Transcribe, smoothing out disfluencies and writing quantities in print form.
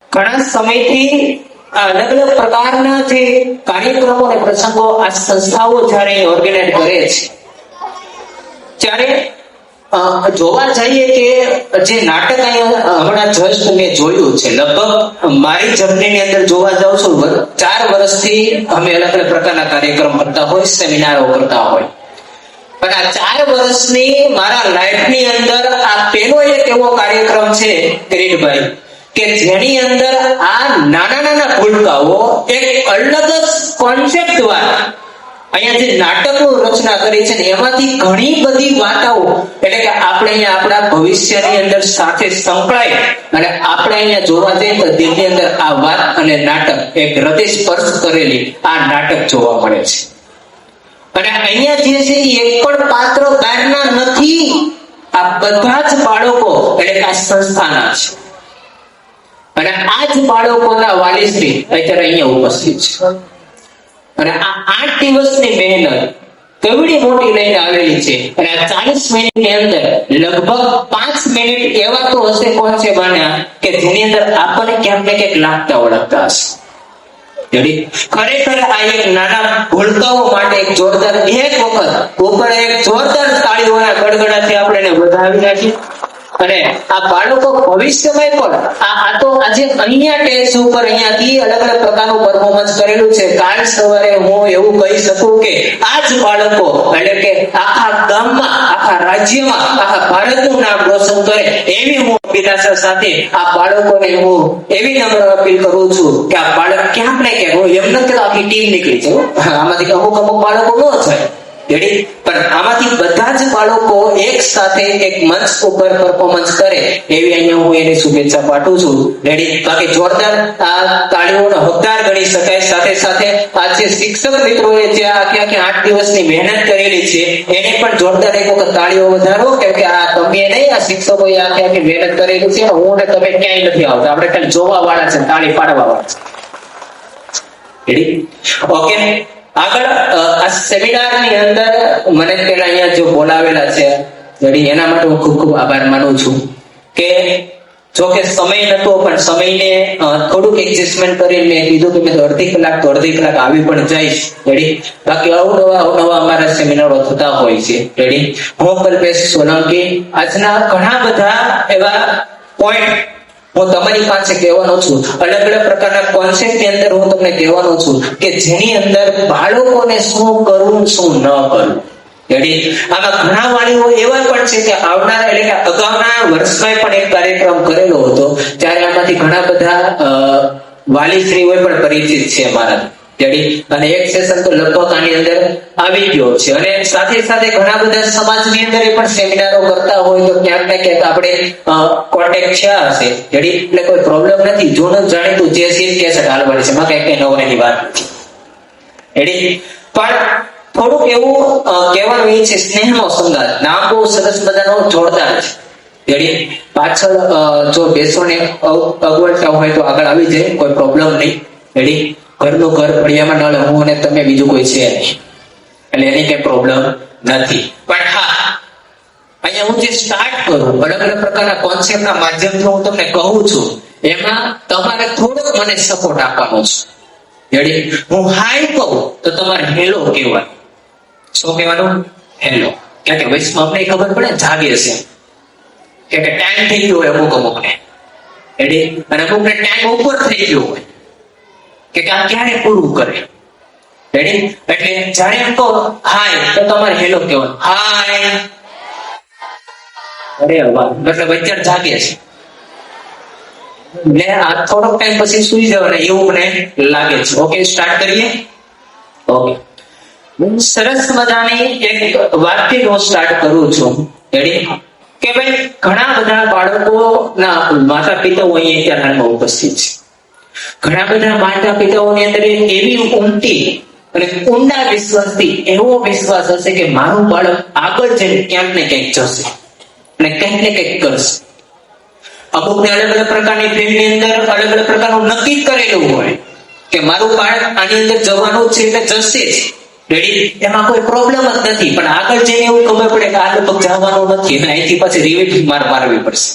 ઘણા સમયથી અલગ અલગ પ્રકારના જે કાર્યક્રમો અને પ્રસંગો આ સંસ્થાઓ જ્યારે ઓર્ગેનાઇઝ કરે છે, ત્યારે જોવા જઈએ કે જે નાટક અહીંયા હમણાં જસ્ટ મેં જોયું છે, લગભગ મારી જર્નીની અંદર જોવા જાઉં છું 4 વર્ષથી અમે અલગ અલગ પ્રકારના કાર્યક્રમ કરતા હોય, સેમિનારો કરતા હોય, પણ આ 4 વર્ષની મારા લાઈફની અંદર આ પહેલો એક એવો કાર્યક્રમ છે કિરીટભાઈ કે જેની અંદર આ નાના નાના ભૂલકાઓ એક અલગ જ કોન્સેપ્ટ દ્વારા અહીંયા જે નાટકનું રચના કરી છે ને એમાંથી ઘણી બધી વાતો, એટલે કે આપણે અહીંયા આપણા ભવિષ્યની અંદર સાથે સંકળાય અને આપણે અહીંયા જોવા જઈએ તો દિલની અંદર આ વાત અને નાટક એક હૃદય સ્પર્શ કરેલી આ નાટક જોવા મળે છે. અને અહીંયા જે છે એક પણ પાત્ર બહારના નથી, આ બધા જ બાળકો એટલે કે આ સંસ્થાના છે. અને આ જ બાળકોના વાલીશ્રી અત્યારે અહીંયા ઉપસ્થિત છે. અને આ 8 દિવસની મહેનત કેવડી મોટી લઈને આવેલી છે. અને આ 40 મિનિટની અંદર લગભગ 5 મિનિટ એવા તો હશે કોણ છે બાના કે જેની અંદર આપણને ક્યાંક ને ક્યાંક લાગતા ઓળખતા હશે. ખરેખર આ એક નાના ભૂલકાઓ માટે એક જોરદાર એક વખત ઉપર એક જોરદાર તાળીઓના ગડગડાથી આપણે એને વધાવી નાખીએ. અને આ બાળકો ભવિષ્યમાં પણ આ તો આજે અહીંયા ટેસ ઉપર અહીંયાથી અલગ અલગ પ્રકારનું પરફોર્મન્સ કરેલું છે. કાલ સવારે હું એવું કહી શકું કે આ જ બાળકો એટલે કે આખા ગામમાં, આખા રાજ્યમાં, આખા ભારતનું નામ રોશન કરે એવી હું અભિલાષા સાથે આ બાળકોને હું એવી નમ્ર અપીલ કરું છું કે આ બાળક ક્યાંક ને ક્યાંક, હું એમ નથી આખી ટીમ નીકળી છે, આમાંથી અમુક બાળકો ન થાય પણ આમાંથી બધા જ બાળકો એક સાથે એક મંચ ઉપર પરફોર્મન્સ કરે એવી અહીંયા હું એની શુભેચ્છા પાઠવું છું. બાકી જોરદાર આ તાળીઓનો હકદાર ગણી શકાય. સાથે સાથે આ જે શિક્ષક મિત્રોએ જે આખી 8 દિવસની મહેનત કરેલી છે એને પણ જોરદાર એક વખત તાળીઓ વધારો, કેમ કે આ તમે નહીં, આ શિક્ષકોએ આખી મહેનત કરેલી છે. હું ને તમે ક્યાંય નથી આવતા, આપણે ખાલી જોવા વાળા છે, તાળી પાડવા વાળા છે. ઓકે, આગળ આ સેમિનારની અંદર મને પેલા અહીંયા જો બોલાવેલા છે એના માટે હું ખૂબ ખૂબ આભાર માનું છું. કે જો કે સમય નતો પણ સમયને થોડુંક એડજસ્ટમેન્ટ કરીને મેં કીધું કે મેં અડધી કલાક આવી પણ જઈશ. બાકી અવનવા અમારા સેમિનારો થતા હોય છે. હું કલ્પેશ સોલંકી આજના ઘણા બધા એવા પોઈન્ટ હું તમારી પાસે કહેવાનો છું, અલગ અલગ પ્રકારના કોન્સેપ્ટ ની અંદર હું તમને કહેવાનો છું કે જેની અંદર બાળકોને શું કરવું શું ન કરવું. આમાં ઘણા વાલીઓ એવા પણ છે કે આવનારા એટલે કે અગાઉના વર્ષમાં પણ એક કાર્યક્રમ કરેલો હતો ત્યારે આમાંથી ઘણા બધા વાલીશ્રીઓ પણ પરિચિત છે અમારા. અને એક સેશન તો લગભગ આની અંદર આવી ગયો છે. અને સાથે સાથે ઘણા બધા સમાજની અંદર પણ સેમિનારો કરતા હોય તો ક્યાંક ને ક્યાંક આપણે કોન્ટેક્ટ થયા હશે. એટલે કોઈ પ્રોબ્લેમ નથી. જૂનું જાણીતું જે સીધ કેસેટ હાલવાની છે, માં કઈ નવરાની વાત નથી. પણ થોડુંક એવું કહેવાનું એ છે, સ્નેહનો સંગાત. નામ બહુ સરસ મજાનો જોરદાર છે. પાછળ જો બેસવાની અગવડતા હોય તો આગળ આવી જાય, કોઈ પ્રોબ્લેમ નહીં. ઘરનું ઘર ફળિયામાં નળ, હું અને તમે, બીજું કોઈ છે નહીં, એટલે એની કઈ પ્રોબ્લેમ નથી. પણ હા, અહીંયા હું જે સ્ટાર્ટ કરું અલગ અલગ પ્રકારના કોન્સેપ્ટના માધ્યમથી હું તમને કહું છું, એમાં તમારે થોડોક મને સપોર્ટ આપવાનો છે. હું હાય કહું તો તમારે હેલો કહેવાનું. શું કહેવાનું? હેલો. કારણ કે વૈશ્વમાં અમને ખબર પડે જાગે છે કે ટાઈમ થઈ ગયો હોય અમુકને, અને અમુકને ટાઈમ ઉપર થઈ ગયો હોય કે આ ક્યારે પૂરું કરે. એટલે જયારે એમ કહો હાય તો તમારે હેલો કહેવાનું. હાય. અરે વાહ, મતલબ અત્યારે જાગે છે, એટલે આ થોડોક ટાઈમ પછી સુઈ જવાના એવું મને લાગે છે. ઓકે, સ્ટાર્ટ કરીએ. ઓકે, સરસ મજાની એક વાતથી હું સ્ટાર્ટ કરું છું. કે ભાઈ ઘણા બધા બાળકોના માતા પિતાઓ અહીંયા હાલમાં ઉપસ્થિત છે. ઘણા બધા માતા પિતાઓની અંદર એવી ઊંડી અને ઊંડા વિશ્વાસથી એવો વિશ્વાસ હશે કે મારું બાળક આગળ જઈને ક્યાંક ને ક્યાંક જશે અને કંઈક ને કંઈક કરશે. અમુકને અલગ અલગ પ્રકારની ફિલ્મની અંદર અલગ અલગ પ્રકારનું નક્કી કરેલું હોય કે મારું બાળક આની અંદર જવાનું છે એટલે જશે જ. એમાં કોઈ પ્રોબ્લેમ જ નથી. પણ આગળ જઈને એવું ખબર પડે કે આ લગભગ જવાનું નથી, અહીંથી પાછી રિવેટ મારવી પડશે.